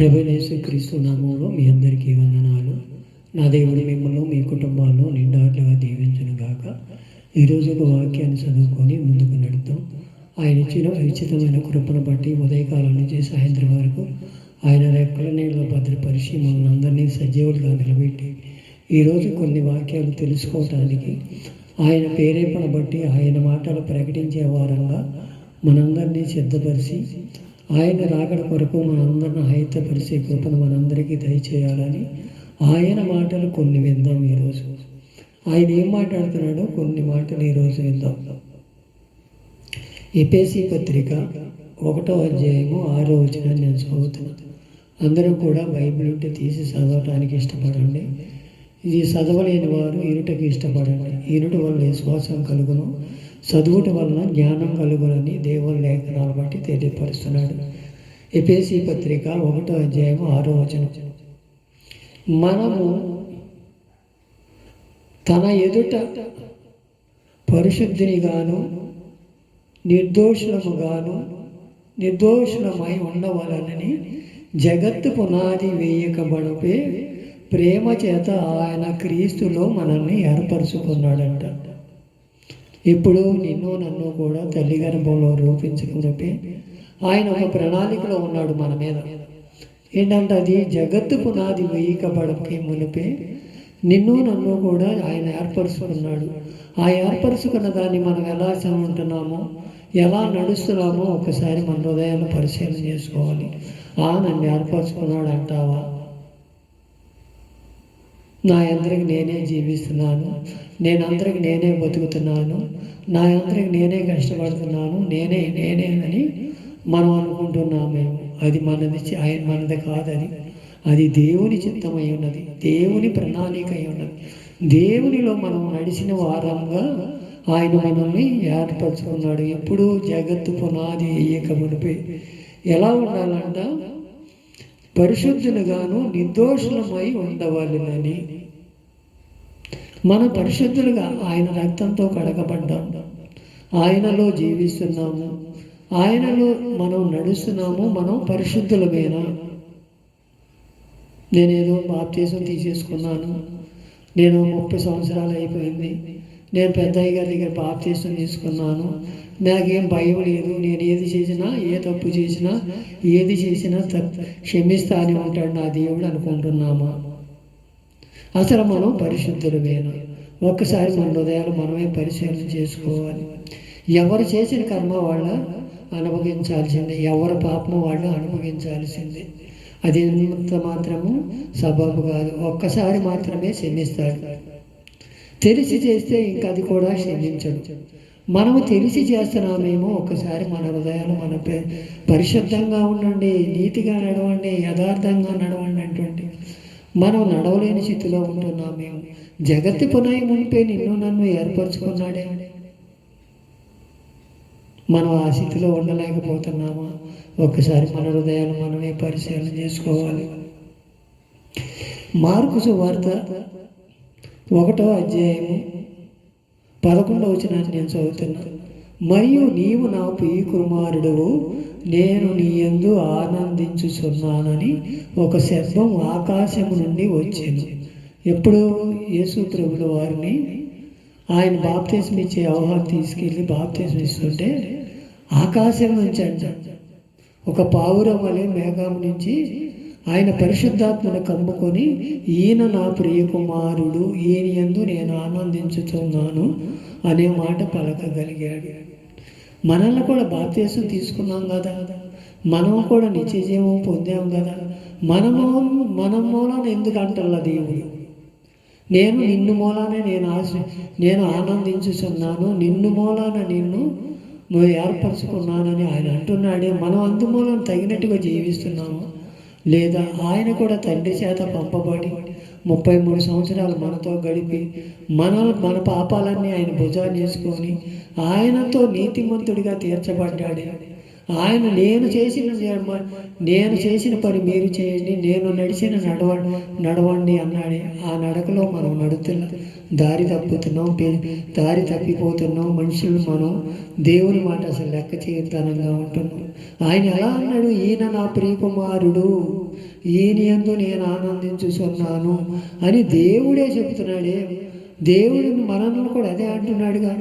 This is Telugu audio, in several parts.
ప్రభువైన యేసుక్రీస్తు నామములో మీ అందరికీ వందనాలు. నా దేవుడు మిమ్మల్ని మీ కుటుంబాలను నిండాట్లుగా దీవించును గాక. ఈరోజు ఒక వాక్యాన్ని చదువుకొని ముందుకు నడుద్దాం. ఆయన ఇచ్చిన ఉచితమైన కృపను బట్టి ఉదయకాలం నుంచి సాయంత్రం వరకు ఆయన రెక్కల నీళ్ళలో భద్రపరిచి మనందరినీ సజీవులుగా నిలబెట్టి ఈరోజు కొన్ని వాక్యాలు తెలుసుకోవటానికి ఆయన ప్రేరేపణ బట్టి ఆయన మాటలు ప్రకటించే వారంగా మనందరినీ సిద్ధపరిచి ఆయన రాకడ కొరకు మనందరిని ఆయుధపరిచే కృపను మనందరికీ దయచేయాలని ఆయన మాటలు కొన్ని విందాం. ఈరోజు ఆయన ఏం మాట్లాడుతున్నాడో కొన్ని మాటలు ఈరోజు విందాం. ఎఫెసీ పత్రిక 1వ అధ్యాయము 6వ వచనాన్ని నేను చదువుతున్నాను. అందరూ కూడా బైబిల్ ఉంటే తీసి చదవటానికి ఇష్టపడండి. ఇది చదవలేని వారు ఇనుటకి ఇష్టపడండి. ఇనుట వల్ల విశ్వాసం కలుగును, చదువుట వలన జ్ఞానం కలుగునని దేవుని లేఖనాలు బట్టి తెలియపరుస్తున్నాడు. ఎఫెసీ పత్రిక 1వ అధ్యాయం 6వ వచనం. మనము తన ఎదుట పరిశుద్ధినిగాను నిర్దోషులమై ఉండవలనని జగత్తు పునాది వేయకబడిపే ప్రేమ చేత ఆయన క్రీస్తులో మనల్ని ఏర్పరచుకున్నాడంట. ఇప్పుడు నిన్ను నన్ను కూడా తల్లి గర్భంలో రూపించుకున్నపే ఆయన ఒక ప్రణాళికలో ఉన్నాడు మన మీద. ఏంటంటే అది జగత్తు పునాది వేయకబడకే మునిపే నిన్ను నన్ను కూడా ఆయన ఏర్పరుచుకున్నాడు. ఆ ఏర్పరుచుకున్న దాన్ని మనం ఎలా ఉంటున్నామో, ఎలా నడుస్తున్నామో ఒకసారి మన హృదయాన్ని పరిశీలన చేసుకోవాలి. నన్ను ఏర్పరచుకున్నాడు అంటావా? నా అందరికి నేనే జీవిస్తున్నాను, నేను అందరికి నేనే బతుకుతున్నాను, నా అందరికి నేనే కష్టపడుతున్నాను, నేనేనని మనం అనుకుంటున్నామేమో. అది మనది, ఆయన మనది కాదు. అది దేవుని చిత్తమై ఉన్నది, దేవుని ప్రణాళిక అయి ఉన్నది. దేవునిలో మనం నడిచిన వారంగా ఆయన మనల్ని ఏర్పరచుకున్నాడు. ఎప్పుడు జగత్తు పునాది వేయక మునిపే ఎలా ఉండాలంట? పరిశుద్ధులుగాను నిర్దోషులమై ఉండవాలని. మన పరిశుద్ధులుగా ఆయన రక్తంతో కడగబడ్డాం, ఆయనలో జీవిస్తున్నాము, ఆయనలో మనం నడుస్తున్నాము. మనం పరిశుద్ధులమేనా? నేనేదో బాప్తీసం తీసేసుకున్నాను, నేను 30 సంవత్సరాలు అయిపోయింది, నేను పెద్దయ్య గారి దగ్గర బాప్తీసం తీసుకున్నాను, నాకేం భయం లేదు, నేను ఏది చేసినా, ఏ తప్పు చేసినా, ఏది చేసినా క్షమిస్తానే ఉంటాడు నా దేవుడు అనుకుంటున్నామా? అసలు మనం పరిశుద్ధులమేనా? ఒక్కసారి మన హృదయాలు మనమే పరిశీలన చేసుకోవాలి. ఎవరు చేసిన కర్మ వాళ్ళ అనుభవించాల్సిందే, ఎవరి పాపము వాళ్ళు అనుభవించాల్సిందే. అది ఎంత మాత్రము సబబు కాదు. ఒక్కసారి మాత్రమే క్షమిస్తాడు. తెలిసి చేస్తే ఇంకా అది కూడా క్షమించడు. మనము తెలిసి చేస్తున్నామేమో. ఒక్కసారి మన హృదయాలు మన పరిశుద్ధంగా ఉండండి, నీతిగా నడవండి, యథార్థంగా నడవండి అంటుంటే మనం నడవలేని స్థితిలో ఉంటున్నామేమో. జగత్తు పునాది మునిపే నిన్ను నన్ను ఏర్పరచుకున్నాడే, మనం ఆ స్థితిలో ఉండలేకపోతున్నామా? ఒక్కసారి మన హృదయాలు మనమే పరిశీలన చేసుకోవాలి. మార్కు సువార్త 1వ అధ్యాయము 11వ వచనాన్ని నేను చదువుతున్నాను. మరియు నీవు నా ప్రియ కుమారుడువు, నేను నీ యందు ఆనందించుచున్నానని ఒక శబ్దం ఆకాశము నుండి వచ్చాను. ఎప్పుడు యేసు ప్రభుల వారిని ఆయన బాప్తిస్మం ఇచ్చే యోహాను తీసుకెళ్ళి బాప్తిస్మం ఇస్తుంటే ఆకాశం నుంచి అంట ఒక పావురం వలె మేఘం నుంచి ఆయన పరిశుద్ధాత్మను కమ్ముకొని, ఈయన నా ప్రియ కుమారుడు, ఈయన యందు నేను ఆనందించుతున్నాను అనే మాట పలకగలిగాడు. మనల్ని కూడా బాప్తిస్మం తీసుకున్నాం కదా, మనం కూడా నిత్య జీవం పొందాం కదా. మన మూలాన ఎందుకు అంటల్లా దేవుడు? నేను నిన్ను మూలానే నేను ఆనందించుతున్నాను, నిన్ను మూలాన నిన్ను ఏర్పరచుకున్నానని ఆయన అంటున్నాడే. మనం అందుమూలం తగినట్టుగా జీవిస్తున్నాము లేదా? ఆయన కూడా తండ్రి చేత పంపబడి 33 సంవత్సరాలు మనతో గడిపి మన పాపాలన్నీ ఆయన భుజాన్ని వేసుకొని ఆయనతో నీతిమంతుడిగా తీర్చబడ్డాడే. ఆయన నేను చేసిన పని మీరు చేయండి, నేను నడిచిన నడవండి అన్నాడే. ఆ నడకలో మనం నడుతున్నా దారి తప్పిపోతున్నాం. మనుషులు మనం దేవుని మాట అసలు లెక్క చేయతనంగా ఉంటున్నాం. ఆయన ఎలా అన్నాడు? ఈయన నా ప్రియకుమారుడు, ఈయన యందు నేను ఆనందించుచున్నాను అని దేవుడే చెబుతున్నాడే. దేవుడు మనల్ని కూడా అదే అంటున్నాడుగా,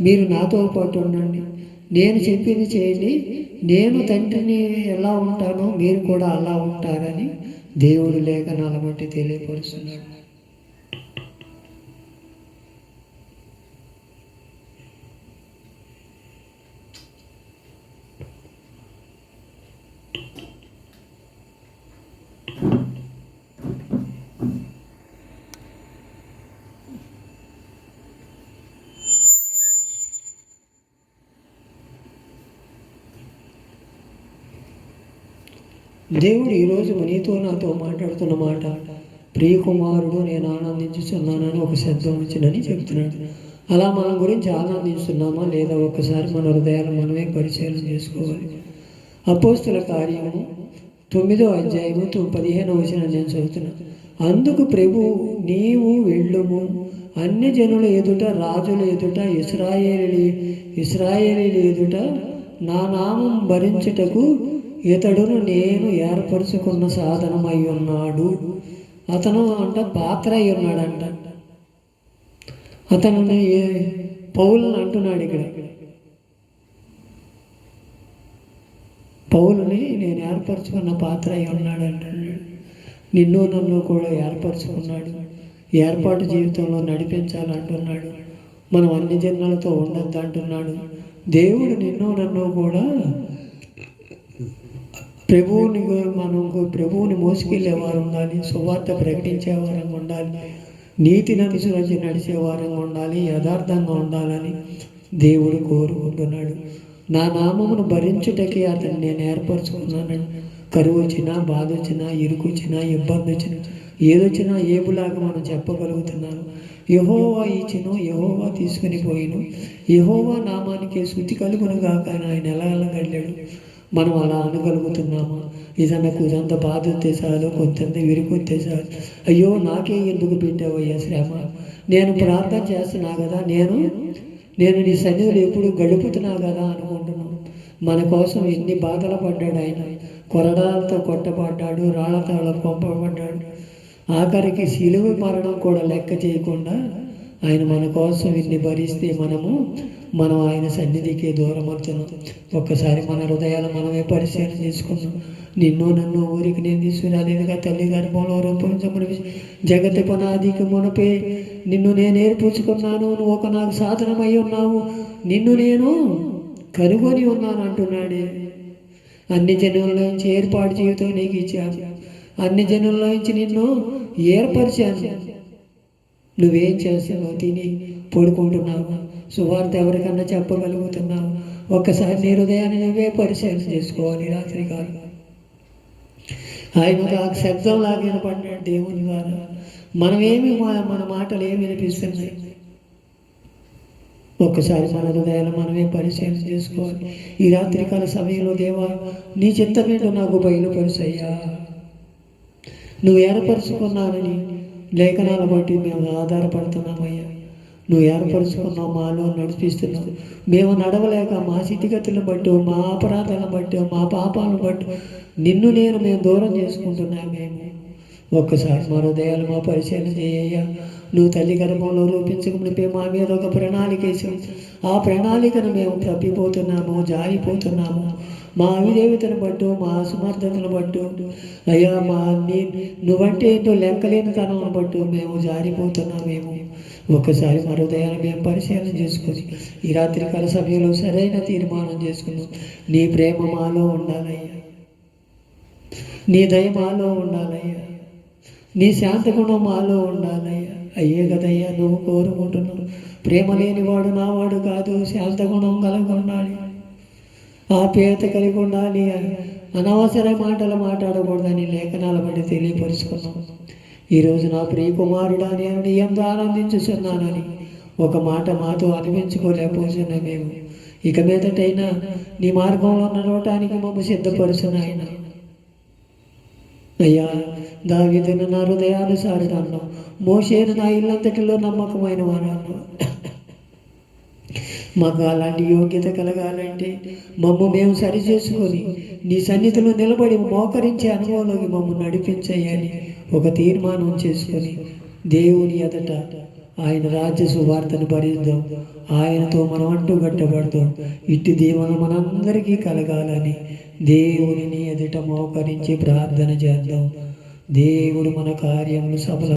మీరు నాతో పాటు ఉండండి, నేను చెప్పింది చేయండి, నేను తండ్రిని ఎలా ఉంటానో మీరు కూడా అలా ఉంటారని దేవుడు లేఖనాల బట్టి తెలియపరుస్తున్నాడు. దేవుడు ఈరోజు నీతో నాతో మాట్లాడుతున్న మాట, ప్రియకుమారుడు నేను ఆనందించుతున్నానని ఒక శబ్దం వచ్చిందని చెప్తున్నాడు. అలా మన గురించి ఆనందిస్తున్నామా లేదా ఒక్కసారి మన హృదయాలు మనమే పరిశీలన చేసుకోవాలి. అపోస్తుల కార్యము 9వ అధ్యాయము 15వ వచనం నేను చదువుతున్నాను. అందుకు ప్రభు, నీవు వెళ్ళుము, అన్ని జనుల ఎదుట, రాజుల ఎదుట, ఇశ్రాయేలీల ఎదుట నా నామం భరించుటకు ఇతడును నేను ఏర్పరచుకున్న సాధనమై ఉన్నాడు. అతను పాత్ర అయి ఉన్నాడంట. అతను పౌలుని అంటున్నాడు ఇక్కడ. పౌలుని నేను ఏర్పరచుకున్న పాత్ర అయి ఉన్నాడు అంటున్నాడు. నిన్ను నన్ను కూడా ఏర్పరచుకున్నాడు, ఏర్పాటు జీవితంలో నడిపించాలంటున్నాడు. మనం అన్ని జన్మలతో ఉండద్దు అంటున్నాడు. దేవుడు నిన్ను నన్ను కూడా ప్రభువుని మోసుకెళ్ళేవారు ఉండాలి, సువార్త ప్రకటించేవారం ఉండాలి, నీతిని అనుసరించి నడిచేవారంగా ఉండాలి, యథార్థంగా ఉండాలని దేవుడు కోరుకుంటున్నాడు. నా నామమును భరించుటకి అతన్ని నేను ఏర్పరచుకున్నాను. కరువు వచ్చినా, బాధ వచ్చినా, ఇరుకు వచ్చినా, ఇబ్బంది వచ్చినా, ఏదొచ్చినా ఏబులాగా మనం చెప్పగలుగుతున్నాము. యెహోవా ఇచ్చెను, యెహోవా తీసుకుని పోయిను, యెహోవా నామానికి స్తుతి కలుగునుగాక అని ఆయన ఎలా వెళ్ళాడు. మనం అలా అనగలుగుతున్నామా? ఇదంతా బాధ వస్తే చాలు, కొంత విరుకొస్తే చాలు, అయ్యో నాకే ఎందుకు పెట్టావయ్యా శ్రమ, నేను ప్రార్థన చేస్తున్నా కదా, నేను నీ సన్నిధిలో ఎప్పుడు గడుపుతున్నా కదా అనుకుంటున్నాం. మన కోసం ఎన్ని బాధలు పడ్డాడు ఆయన. కొరడాలతో కొట్టబడ్డాడు, రాళ్లతో పంపబడ్డాడు, ఆఖరికి శిలువ మరణం కూడా లెక్క చేయకుండా ఆయన మన కోసం ఇన్ని భరిస్తే మనం ఆయన సన్నిధికి దూరం అవుతున్నాం. ఒక్కసారి మన హృదయాలు మనమే పరిశీలన చేసుకున్నాం. నిన్ను నన్ను ఊరికి నేను తీసుకురాలేదుగా, తల్లి గర్భంలో రూపొందించబడి జగతి పునాదికి మునపే నిన్ను నేను ఏర్పరచుకున్నాను, నువ్వు ఒక నాకు సాధనమై ఉన్నావు, నిన్ను నేను కనుగొని ఉన్నాను అంటున్నాడే. అన్ని జనుల్లోంచి ఏర్పాటు జీవితం నీకు ఇచ్చాను, అన్ని జనుల్లోంచి నిన్ను ఏర్పరిచాను. నువ్వేం చేస్తున్నావు? తిని పడుకుంటున్నావు, సువార్త ఎవరికన్నా చెప్పగలుగుతున్నావు? ఒక్కసారి నీ హృదయాన్ని నువ్వే పరిశీలన చేసుకోవాలి. రాత్రి కాలం ఆయన ఒక శబ్దం లాగా వినపడ్డాడు దేవుని ద్వారా. మన మాటలు ఏమి వినిపిస్తున్నాయి? ఒక్కసారి మన హృదయాలు మనమే పరిశీలన చేసుకోవాలి. ఈ రాత్రికాల సమయంలో దేవా, నీ చిత్తమేంటో నాకు బయలుపరుసయ్యా. నువ్వు ఏర్పరచుకున్నానని లేఖనాల బట్టి మేము ఆధారపడుతున్నామయ్యా. నువ్వు ఏర్పరచుకున్నావు, మాలో నడిపిస్తున్నావు. మేము నడవలేక మా స్థితిగతులను బట్టి, మా అపరాధాలను బట్టి, మా పాపాలను బట్టి మేము దూరం చేసుకుంటున్నాము. మేము ఒక్కసారి మా హృదయాలు మా పరిశీలన చేయ్యా. నువ్వు తల్లి గర్భంలో రూపించకపోతే మా మీద ఒక ప్రణాళిక వేసావు. ఆ ప్రణాళికను మేము తప్పిపోతున్నాము, జారిపోతున్నాము. మా అవిదేవితను బట్టు, మా అసమర్థతను బట్టు, అయ్యా నువ్వంటే ఏంటో లెక్కలేని తనం బట్టు మేము జారిపోతున్నామేమో. ఒక్కసారి మా హృదయాన్ని మేము పరిశీలన చేసుకొని ఈ రాత్రికాల సమయంలో సరైన తీర్మానం చేసుకున్నాం. నీ ప్రేమ మాలో ఉండాలయ్యా, నీ దయ మాలో ఉండాలయ్యా, నీ శాంత గుణం మాలో ఉండాలయ్యా. అయ్యే కదయ్యా నువ్వు కోరుకుంటున్నావు. ప్రేమ లేనివాడు నావాడు కాదు, శాంత గుణం కలిగి ఉండాలి, ఆప్యాయత కలిగి ఉండాలి, అనవసర మాటలు మాట్లాడకూడదని లేఖనాల బట్టి తెలియపరుచుకున్నాం. ఈరోజు నా ప్రియ కుమారుడా, నేను నీ యందు ఆనందించుచున్నానని ఒక మాట మాతో అనిపించుకోలేకపోతున్నా. మేము ఇక మీదటైనా నీ మార్గంలో నడవటానికి మమ్మ సిద్ధపరుచు నాయన. అయ్యా, దావీదును నా హృదయానుసారుడు అన్నావు, మోషేను నా ఇల్లంతటిలో నమ్మకమైన వాడు అన్నావు. మాకు అలాంటి యోగ్యత కలగాలంటే మమ్మ మేము సరి చేసుకొని నీ సన్నిధిలో నిలబడి మోకరించే అనుభవంలోకి మమ్మల్ని నడిపించేయాలి ఒక తీర్మానం చేసుకొని దేవుని ఎదుట ఆయన రాజ్య సువార్తను భరిద్దాం. ఆయనతో మనం అంటూ గట్టబడదాం. ఇట్టి దీవెన మనందరికీ కలగాలని దేవుని ఎదుట మోకరించి ప్రార్థన చేద్దాం. దేవుడు మన కార్యములు సఫలం